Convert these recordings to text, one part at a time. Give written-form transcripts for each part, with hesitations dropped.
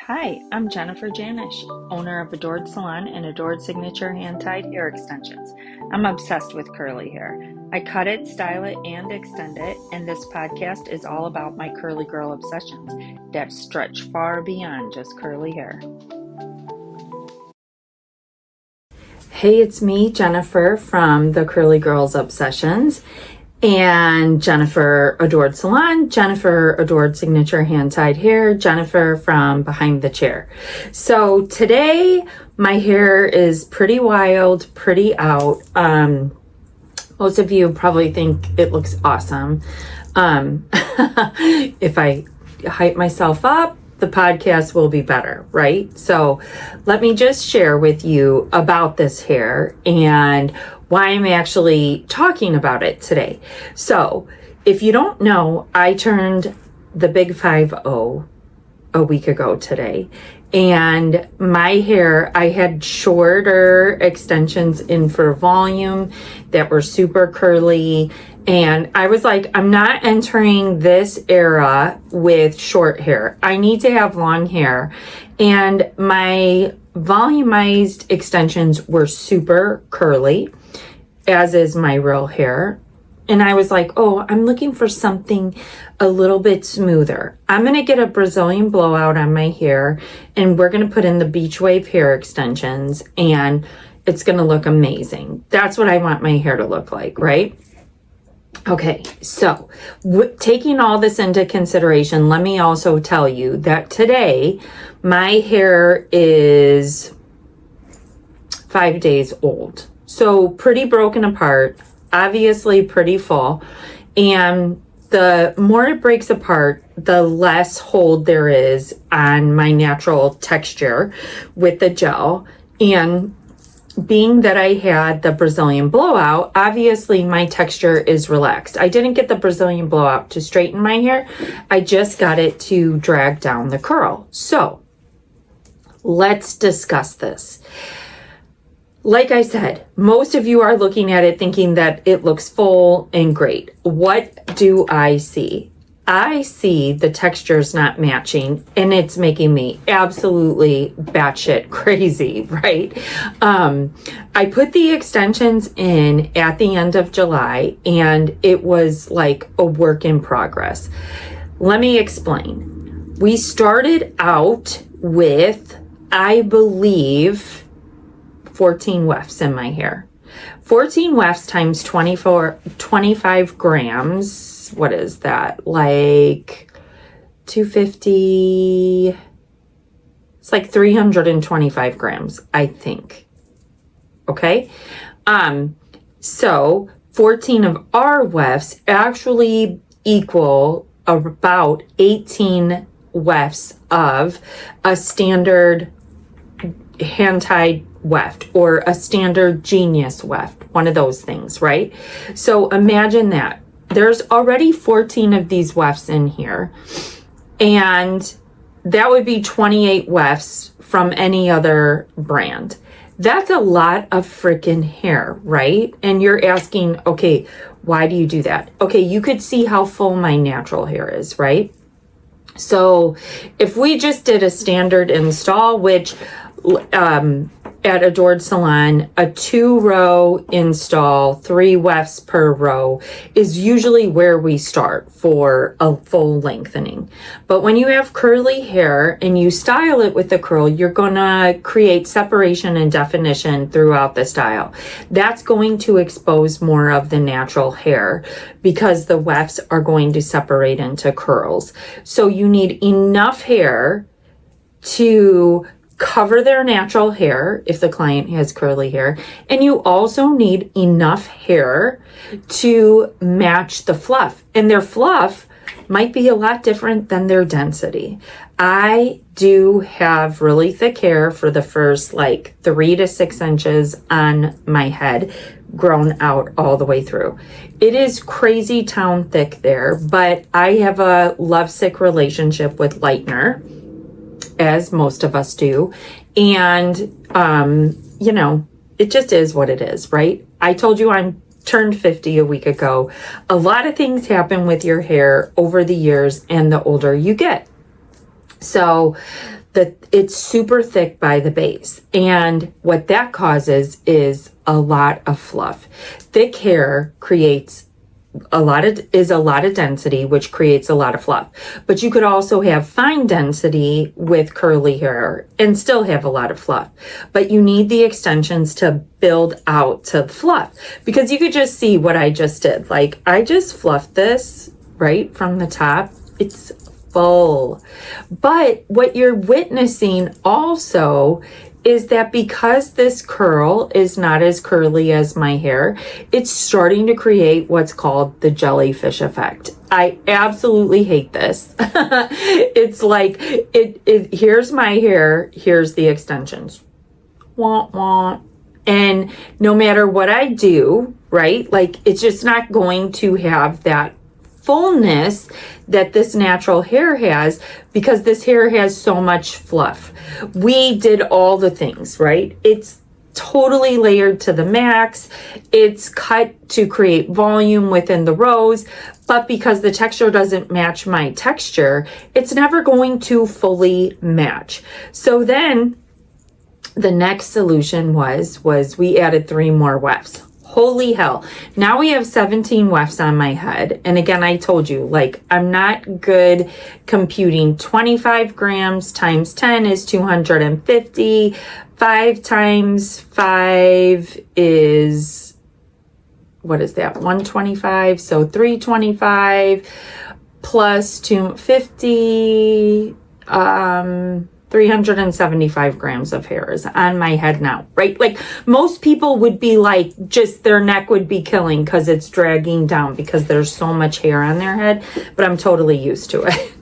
Hi, I'm Jennifer Janish, owner of Adored Salon and Adored Signature Hand-Tied Hair Extensions. I'm obsessed with curly hair. I cut it, style it, and extend it, and this podcast is all about my curly girl obsessions that stretch far beyond just curly hair. Hey, it's me, Jennifer, from the Curly Girls Obsessions, and Jennifer Adored Salon, Jennifer Adored Signature Hand-Tied Hair, Jennifer from Behind the Chair. So today my hair is pretty wild, pretty out. Most of you probably think it looks awesome. If I hype myself up, the podcast will be better, right? So let me just share with you about this hair and why I'm actually talking about it today. So if you don't know, I turned the big 5-0 a week ago today. And my hair, I had shorter extensions in for volume that were super curly. And I was like, I'm not entering this era with short hair. I need to have long hair. And my volumized extensions were super curly, as is my real hair. And I was like, oh, I'm looking for something a little bit smoother. I'm going to get a Brazilian blowout on my hair, and we're going to put in the beach wave hair extensions, and it's going to look amazing. That's what I want my hair to look like, right? Okay, so taking all this into consideration, let me also tell you that today my hair is 5 days old. So pretty broken apart, obviously pretty full. And the more it breaks apart, the less hold there is on my natural texture with the gel. And being that I had the Brazilian blowout, obviously my texture is relaxed. I didn't get the Brazilian blowout to straighten my hair. I just got it to drag down the curl. So let's discuss this. Like I said, most of you are looking at it thinking that it looks full and great. What do I see? I see the textures not matching, and it's making me absolutely batshit crazy, right? I put the extensions in at the end of July, and it was like a work in progress. Let me explain. We started out with, I believe, 14 wefts in my hair. 14 wefts times 25 grams. What is that? Like 250. It's like 325 grams, I think. Okay. So 14 of our wefts actually equal about 18 wefts of a standard hand-tied weft or a standard genius weft, one of those things, right? So imagine that. There's already 14 of these wefts in here, and that would be 28 wefts from any other brand. That's a lot of freaking hair, right? And you're asking, okay, why do you do that? Okay, you could see how full my natural hair is, right? So if we just did a standard install, which at Adored Salon, a 2-row install, 3 wefts per row is usually where we start for a full lengthening. But when you have curly hair and you style it with the curl, you're gonna create separation and definition throughout the style. That's going to expose more of the natural hair because the wefts are going to separate into curls. So you need enough hair to cover their natural hair if the client has curly hair, and you also need enough hair to match the fluff, and their fluff might be a lot different than their density. I do have really thick hair for the first like 3 to 6 inches on my head, grown out all the way through. It is crazy town thick there, but I have a lovesick relationship with lightener, as most of us do. And, you know, it just is what it is, right? I told you I'm turned 50 a week ago. A lot of things happen with your hair over the years and the older you get. So it's super thick by the base. And what that causes is a lot of fluff. Thick hair creates a lot of density, which creates a lot of fluff. But you could also have fine density with curly hair and still have a lot of fluff. But you need the extensions to build out to the fluff, because you could just see what I just did. Like, I just fluffed this right from the top. It's full. But what you're witnessing also is that because this curl is not as curly as my hair, it's starting to create what's called the jellyfish effect. I absolutely hate this. It's like, here's my hair, here's the extensions. Wah, wah. And no matter what I do, right? Like, it's just not going to have that fullness that this natural hair has, because this hair has so much fluff. We did all the things, right? It's totally layered to the max. It's cut to create volume within the rows, but because the texture doesn't match my texture, it's never going to fully match. So then the next solution was we added 3 more wefts. Holy hell. Now we have 17 wefts on my head. And again, I told you, like, I'm not good computing. 25 grams times 10 is 250. 5 times 5 is, what is that? 125. So 325 plus 250, 375 grams of hair is on my head now, right? Like, most people would be like, just their neck would be killing because it's dragging down because there's so much hair on their head, but I'm totally used to it.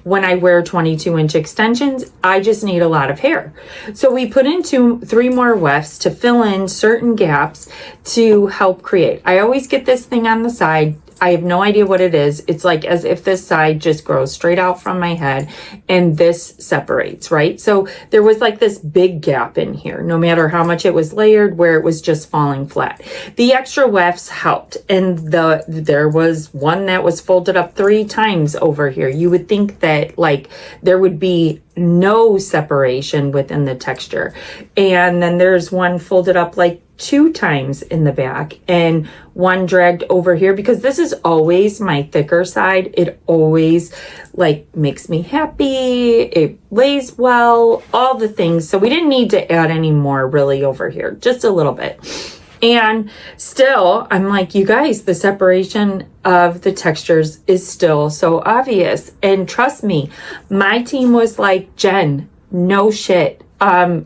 When I wear 22-inch extensions, I just need a lot of hair. So we put in 3 more wefts to fill in certain gaps to help create. I always get this thing on the side. I have no idea what it is. It's like as if this side just grows straight out from my head and this separates, right? So there was like this big gap in here, no matter how much it was layered, where it was just falling flat. The extra wefts helped. And there was one that was folded up 3 times over here. You would think that like there would be no separation within the texture. And then there's one folded up like 2 times in the back and one dragged over here, because this is always my thicker side. It always like makes me happy. It lays well, all the things. So we didn't need to add any more really over here, just a little bit. And still, I'm like, you guys, the separation of the textures is still so obvious. And trust me, my team was like, Jen, no shit.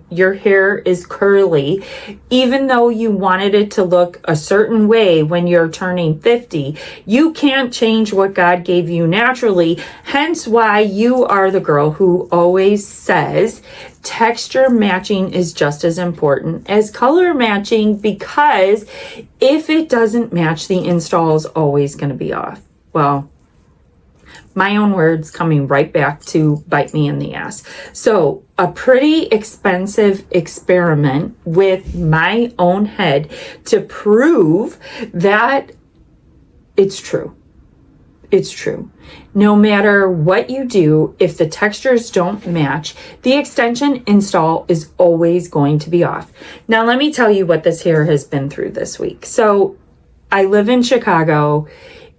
Your hair is curly, even though you wanted it to look a certain way when you're turning 50. You can't change what God gave you naturally. Hence why you are the girl who always says texture matching is just as important as color matching, because if it doesn't match, the install is always going to be off. Well, my own words coming right back to bite me in the ass. So a pretty expensive experiment with my own head to prove that it's true. It's true. No matter what you do, if the textures don't match, the extension install is always going to be off. Now, let me tell you what this hair has been through this week. So I live in Chicago.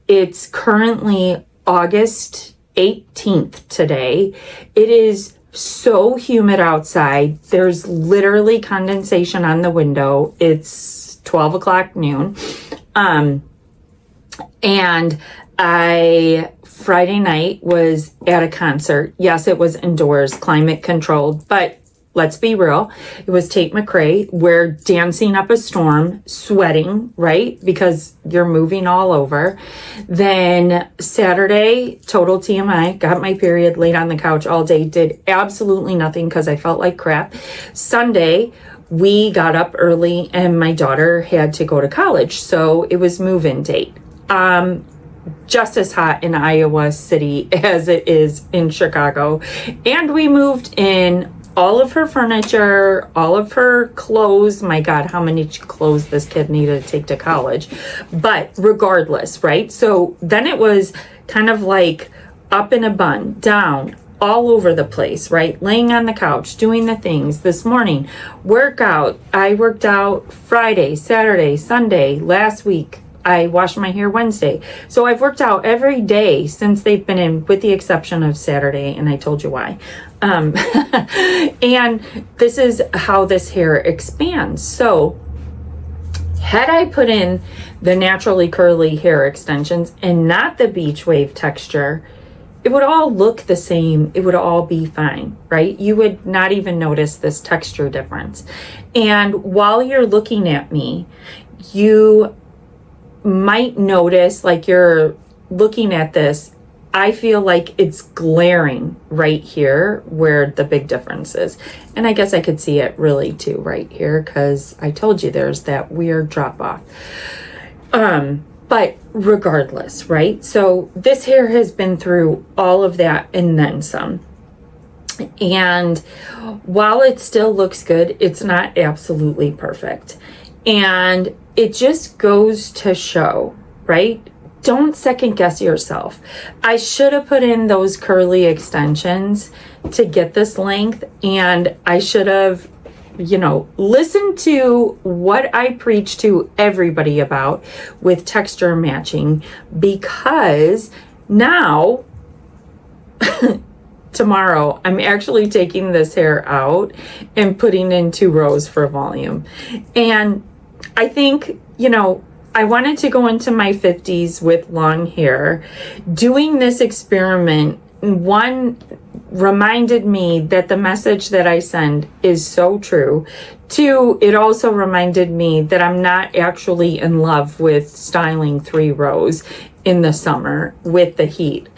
It's currently August 18th today. It is so humid outside. There's literally condensation on the window. It's 12 o'clock noon. And Friday night was at a concert. Yes, it was indoors, climate controlled, but let's be real. It was Tate McRae. We're dancing up a storm, sweating, right? Because you're moving all over. Then Saturday, total TMI, got my period, laid on the couch all day, did absolutely nothing because I felt like crap. Sunday, we got up early and my daughter had to go to college. So it was move-in date. Just as hot in Iowa City as it is in Chicago. And we moved in all of her furniture, all of her clothes. My God, how many clothes this kid needed to take to college. But regardless, right? So then it was kind of like up in a bun, down, all over the place, right? Laying on the couch, doing the things. This morning, workout. I worked out Friday, Saturday, Sunday. Last week, I washed my hair Wednesday. So I've worked out every day since they've been in, with the exception of Saturday, and I told you why. And this is how this hair expands. So had I put in the naturally curly hair extensions and not the beach wave texture, it would all look the same. It would all be fine, right? You would not even notice this texture difference. And while you're looking at me, you might notice, like you're looking at this, I feel like it's glaring right here where the big difference is. And I guess I could see it really too right here, because I told you there's that weird drop off. But regardless, right? So this hair has been through all of that and then some. And while it still looks good, it's not absolutely perfect. And it just goes to show, right? Don't second guess yourself. I should have put in those curly extensions to get this length, and I should have, listened to what I preach to everybody about with texture matching, because now tomorrow I'm actually taking this hair out and putting in 2 rows for volume. And I think, I wanted to go into my 50s with long hair. Doing this experiment, one, reminded me that the message that I send is so true. 2, it also reminded me that I'm not actually in love with styling 3 rows in the summer with the heat.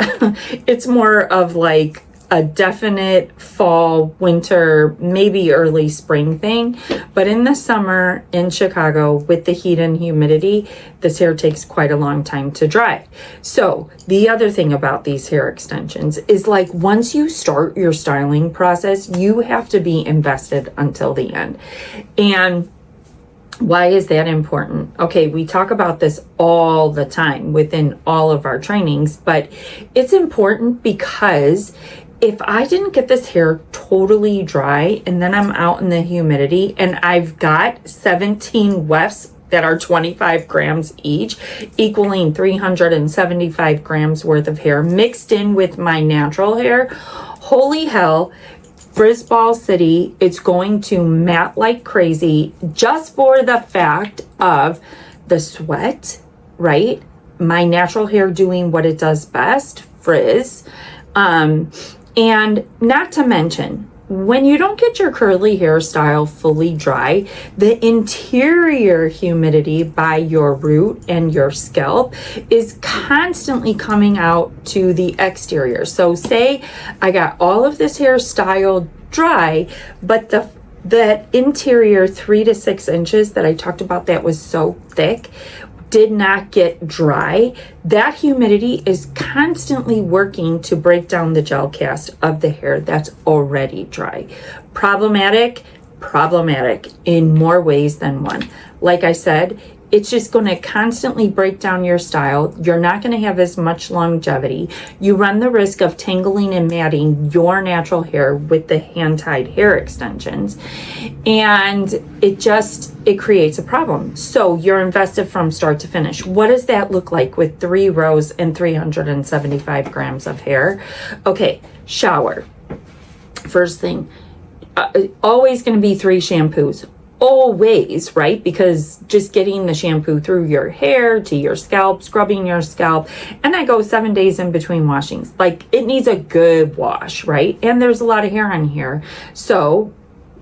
It's more of like a definite fall, winter, maybe early spring thing. But in the summer in Chicago with the heat and humidity, this hair takes quite a long time to dry. So the other thing about these hair extensions is, like, once you start your styling process, you have to be invested until the end. And why is that important? Okay, we talk about this all the time within all of our trainings, but it's important because if I didn't get this hair totally dry and then I'm out in the humidity and I've got 17 wefts that are 25 grams each, equaling 375 grams worth of hair mixed in with my natural hair, holy hell, Frizzball City, it's going to mat like crazy just for the fact of the sweat, right? My natural hair doing what it does best, frizz. And not to mention, when you don't get your curly hairstyle fully dry, the interior humidity by your root and your scalp is constantly coming out to the exterior. So say I got all of this hair styled dry, but that interior 3 to 6 inches that I talked about that was so thick did not get dry. That humidity is constantly working to break down the gel cast of the hair that's already dry. Problematic in more ways than one. Like I said, it's just going to constantly break down your style. You're not going to have as much longevity. You run the risk of tangling and matting your natural hair with the hand-tied hair extensions. And it creates a problem. So you're invested from start to finish. What does that look like with 3 rows and 375 grams of hair? Okay, shower. First thing, always going to be 3 shampoos. Always, right? Because just getting the shampoo through your hair to your scalp, scrubbing your scalp, and I go 7 days in between washings. Like, it needs a good wash, right? And there's a lot of hair on here, so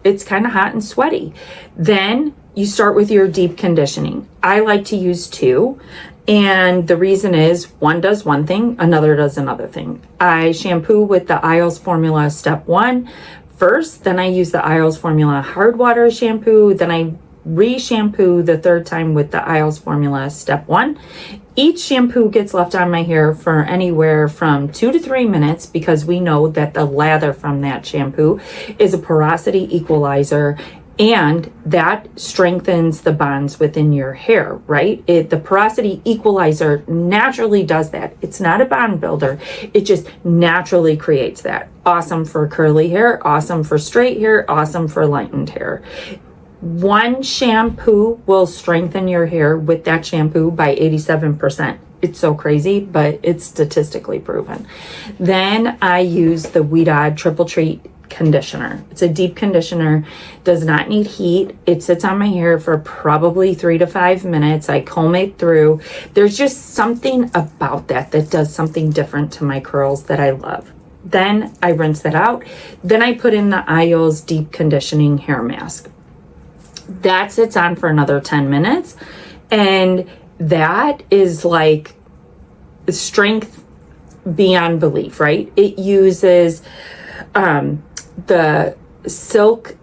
it's kind of hot and sweaty. Then you start with your deep conditioning. I like to use 2. And the reason is, one does one thing, another does another thing. I shampoo with the Isles Formula Step 1 first, then I use the Isles Formula Hard Water Shampoo, then I re-shampoo the 3rd time with the Isles Formula Step 1. Each shampoo gets left on my hair for anywhere from 2 to 3 minutes, because we know that the lather from that shampoo is a porosity equalizer And that strengthens the bonds within your hair, right? The porosity equalizer naturally does that. It's not a bond builder. It just naturally creates that. Awesome for curly hair, awesome for straight hair, awesome for lightened hair. One shampoo will strengthen your hair with that shampoo by 87%. It's so crazy, but it's statistically proven. Then I use the Wedod Triple Treat conditioner. It's a deep conditioner, does not need heat. It sits on my hair for probably 3 to 5 minutes. I comb it through. There's just something about that does something different to my curls that I love. Then I rinse that out. Then I put in the IO's deep conditioning hair mask. That sits on for another 10 minutes. And that is like strength beyond belief, right? It uses the silk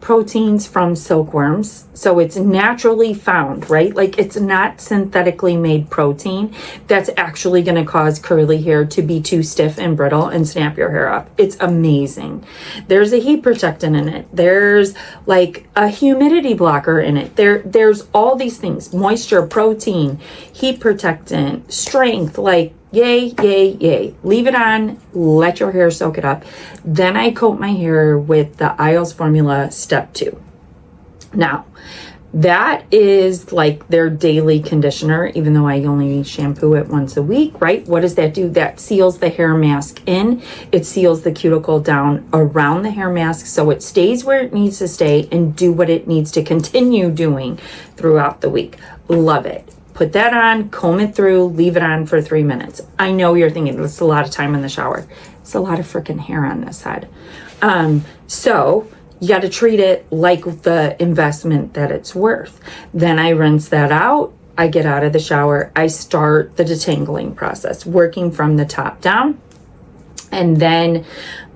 proteins from silkworms. So it's naturally found, right? Like it's not synthetically made protein that's actually going to cause curly hair to be too stiff and brittle and snap your hair up. It's amazing. There's a heat protectant in it. There's like a humidity blocker in it. There's all these things: moisture, protein, heat protectant, strength, like yay, yay, yay. Leave it on, let your hair soak it up. Then I coat my hair with the IO's Formula Step 2. Now, that is like their daily conditioner, even though I only shampoo it once a week, right? What does that do? That seals the hair mask in. It seals the cuticle down around the hair mask so it stays where it needs to stay and do what it needs to continue doing throughout the week. Love it. Put that on, comb it through, leave it on for 3 minutes. I know you're thinking that's a lot of time in the shower. It's a lot of freaking hair on this head. So you got to treat it like the investment that it's worth. Then I rinse that out. I get out of the shower. I start the detangling process, working from the top down. And then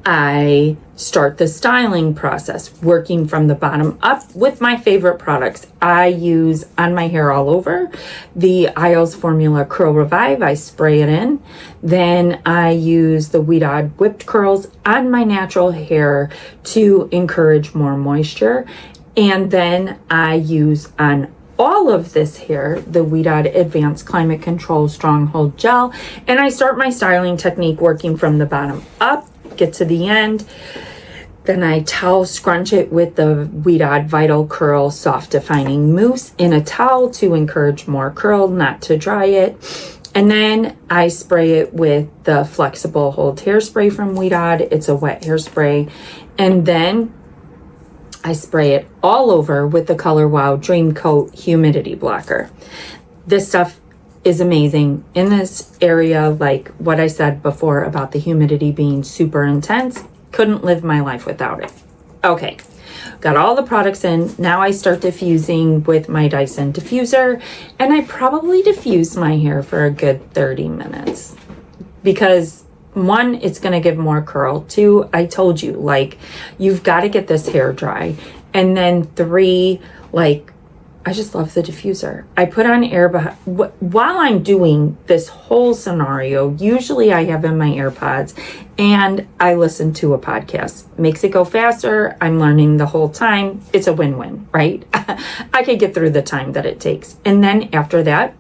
I start the styling process, working from the bottom up with my favorite products. I use on my hair all over the IO's Formula Curl Revive. I spray it in. Then I use the Wedod Whipped Curls on my natural hair to encourage more moisture. And then I use on all of this hair the Wedod Advanced Climate Control Stronghold Gel. And I start my styling technique working from the bottom up. Get to the end, then I towel scrunch it with the Wedod Vital Curl Soft Defining Mousse in a towel to encourage more curl, not to dry it. And then I spray it with the Flexible Hold Hairspray from Wedod. It's a wet hairspray. And then I spray it all over with the Color Wow Dream Coat Humidity Blocker. This stuff is amazing in this area. Like what I said before about the humidity being super intense, couldn't live my life without it. Okay, got all the products in. Now I start diffusing with my Dyson diffuser, and I probably diffuse my hair for a good 30 minutes because 1, it's going to give more curl. 2, I told you, like, you've got to get this hair dry. And then 3, like, I just love the diffuser. I put on air while I'm doing this whole scenario. Usually I have in my AirPods and I listen to a podcast. Makes it go faster. I'm learning the whole time. It's a win-win, right? I could get through the time that it takes. And then after that,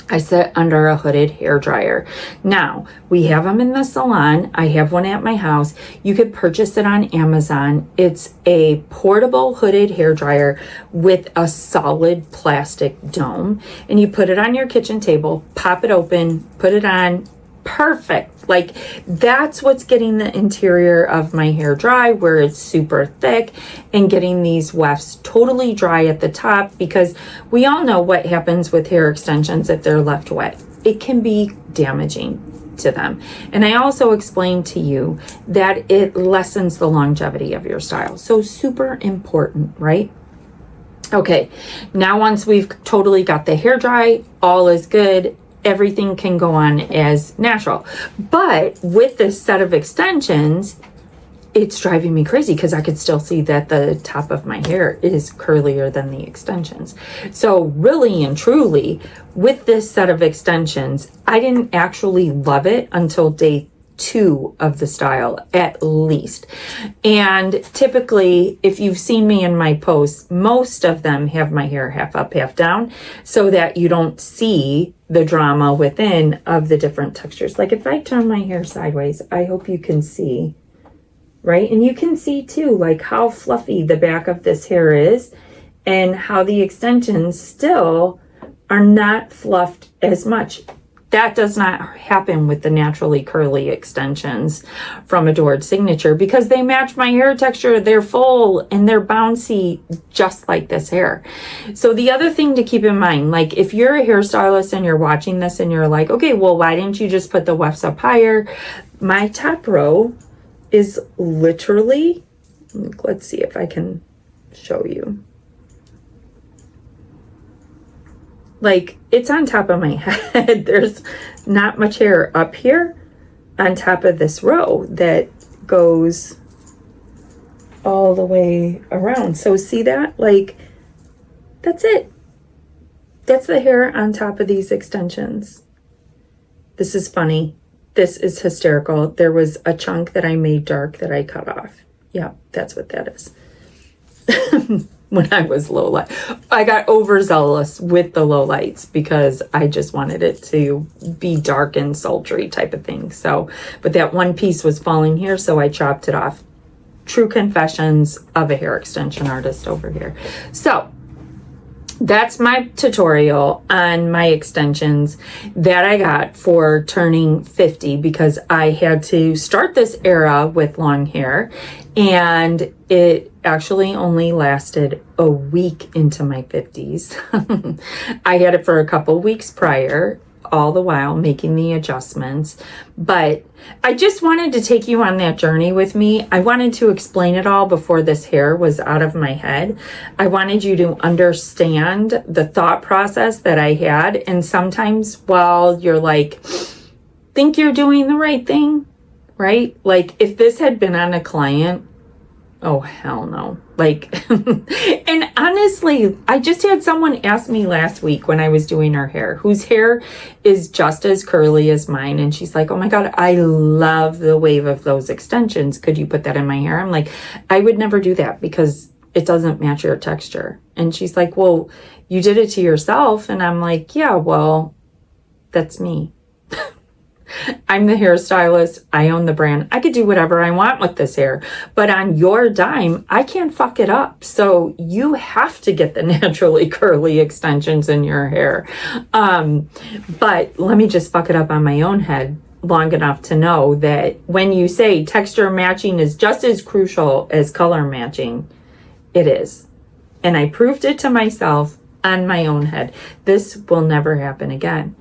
I sit under a hooded hair dryer. Now, we have them in the salon. I have one at my house. You could purchase it on Amazon. It's a portable hooded hair dryer with a solid plastic dome. And you put it on your kitchen table, pop it open, put it on. Perfect. Like, that's what's getting the interior of my hair dry, where it's super thick, and getting these wefts totally dry at the top, because we all know what happens with hair extensions if they're left wet. It can be damaging to them. And I also explained to you that it lessens the longevity of your style. So super important, right? Okay, now once we've totally got the hair dry, all is good. Everything can go on as natural. But with this set of extensions, it's driving me crazy because I could still see that the top of my hair is curlier than the extensions. So really and truly, with this set of extensions, I didn't actually love it until day two of the style at least. And typically, if you've seen me in my posts, most of them have my hair half up, half down, so that you don't see the drama within of the different textures. Like if I turn my hair sideways, I hope you can see, right? And you can see too, like how fluffy the back of this hair is and how the extensions still are not fluffed as much. That does not happen with the naturally curly extensions from Adored Signature because they match my hair texture. They're full and they're bouncy just like this hair. So the other thing to keep in mind, like if you're a hairstylist and you're watching this and you're like, okay, well, why didn't you just put the wefts up higher? My top row is literally, let's see if I can show you. Like it's on top of my head. There's not much hair up here on top of this row that goes all the way around. So see that? Like that's it. That's the hair on top of these extensions. This is funny. This is hysterical. There was a chunk that I made dark that I cut off. Yeah, that's what that is. When I was low light, I got overzealous with the low lights because I just wanted it to be dark and sultry type of thing. So, but that one piece was falling here, so I chopped it off. True confessions of a hair extension artist over here. So that's my tutorial on my extensions that I got for turning 50 because I had to start this era with long hair and it actually only lasted a week into my 50s. I had it for a couple weeks prior, all the while making the adjustments. But I just wanted to take you on that journey with me. I wanted to explain it all before this hair was out of my head. I wanted you to understand the thought process that I had. And sometimes while you're like, think you're doing the right thing, right? Like if this had been on a client, oh, hell no. Like, and honestly, I just had someone ask me last week when I was doing her hair, whose hair is just as curly as mine. And she's like, oh my God, I love the wave of those extensions. Could you put that in my hair? I'm like, I would never do that because it doesn't match your texture. And she's like, well, you did it to yourself. And I'm like, yeah, well, that's me. I'm the hairstylist. I own the brand. I could do whatever I want with this hair, but on your dime, I can't fuck it up. So you have to get the naturally curly extensions in your hair. But let me just fuck it up on my own head long enough to know that when you say texture matching is just as crucial as color matching, it is. And I proved it to myself on my own head. This will never happen again.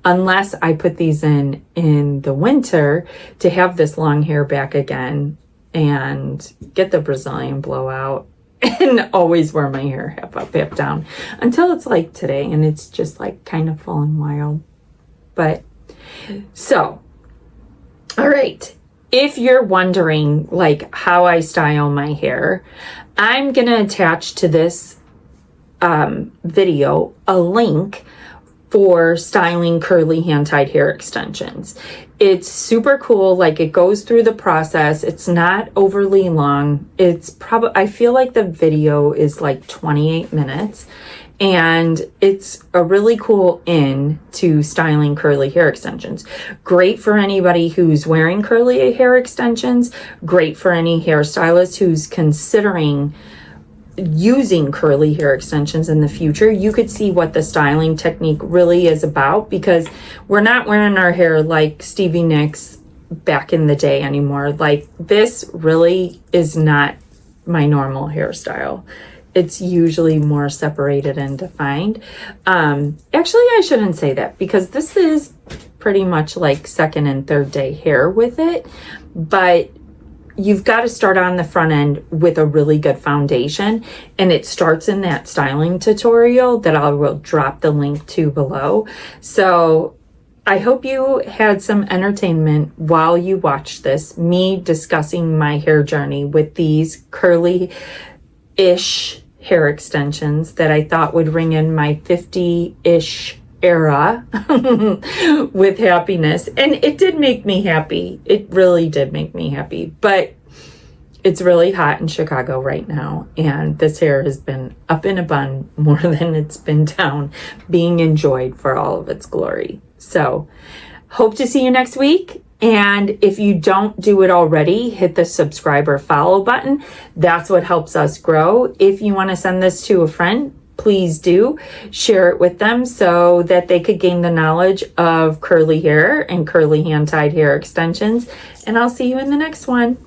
Unless I put these in the winter to have this long hair back again and get the Brazilian blowout and always wear my hair half up, half down until it's like today and it's just like kind of falling wild. But so, all right. If you're wondering like how I style my hair, I'm going to attach to this video a link for styling curly hand-tied hair extensions. It's super cool. Like it goes through the process. It's not overly long. It's probably, I feel like the video is like 28 minutes and it's a really cool in to styling curly hair extensions. Great for anybody who's wearing curly hair extensions. Great for any hairstylist who's considering using curly hair extensions in the future. You could see what the styling technique really is about because we're not wearing our hair like Stevie Nicks back in the day anymore. Like this really is not my normal hairstyle. It's usually more separated and defined. Actually, I shouldn't say that because this is pretty much like second and third day hair with it, but you've got to start on the front end with a really good foundation. And it starts in that styling tutorial that I will drop the link to below. So I hope you had some entertainment while you watched this, me discussing my hair journey with these curly-ish hair extensions that I thought would ring in my 50-ish era with happiness. And it did make me happy. It really did make me happy. But it's really hot in Chicago right now, and this hair has been up in a bun more than it's been down, being enjoyed for all of its glory. So, hope to see you next week. And if you don't do it already, hit the subscribe or follow button. That's what helps us grow. If you want to send this to a friend, please do share it with them so that they could gain the knowledge of curly hair and curly hand-tied hair extensions. And I'll see you in the next one.